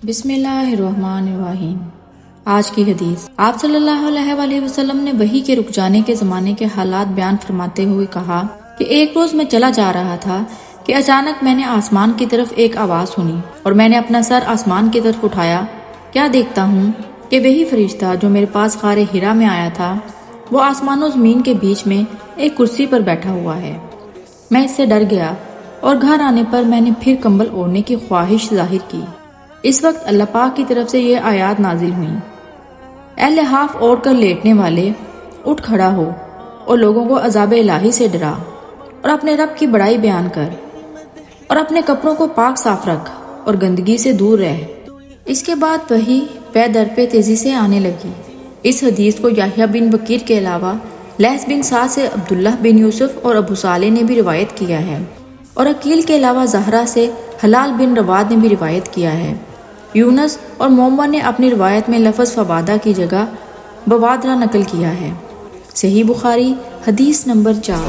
بسم اللہ الرحمن الرحیم۔ آج کی حدیث، آپ صلی اللہ علیہ وآلہ وسلم نے وحی کے رک جانے کے زمانے کے حالات بیان فرماتے ہوئے کہا کہ ایک روز میں چلا جا رہا تھا کہ اچانک میں نے آسمان کی طرف ایک آواز سنی اور میں نے اپنا سر آسمان کی طرف اٹھایا۔ کیا دیکھتا ہوں کہ وہی فرشتہ جو میرے پاس غار حرا میں آیا تھا وہ آسمان و زمین کے بیچ میں ایک کرسی پر بیٹھا ہوا ہے۔ میں اس سے ڈر گیا اور گھر آنے پر میں نے پھر کمبل اوڑھنے کی خواہش ظاہر کی۔ اس وقت اللہ پاک کی طرف سے یہ آیات نازل ہوئیں: اے لحاف اوڑھ کر لیٹنے والے، اٹھ کھڑا ہو اور لوگوں کو عذاب الہی سے ڈرا اور اپنے رب کی بڑائی بیان کر اور اپنے کپڑوں کو پاک صاف رکھ اور گندگی سے دور رہ۔ اس کے بعد وحی پے در پہ تیزی سے آنے لگی۔ اس حدیث کو یحییٰ بن بکیر کے علاوہ لیث بن سعد سے عبداللہ بن یوسف اور ابو صالح نے بھی روایت کیا ہے، اور عقیل کے علاوہ زہرہ سے حلال بن رواد نے بھی روایت کیا ہے۔ یونس اور مومن نے اپنی روایت میں لفظ فبادہ کی جگہ بوادرہ نقل کیا ہے۔ صحیح بخاری حدیث نمبر 4۔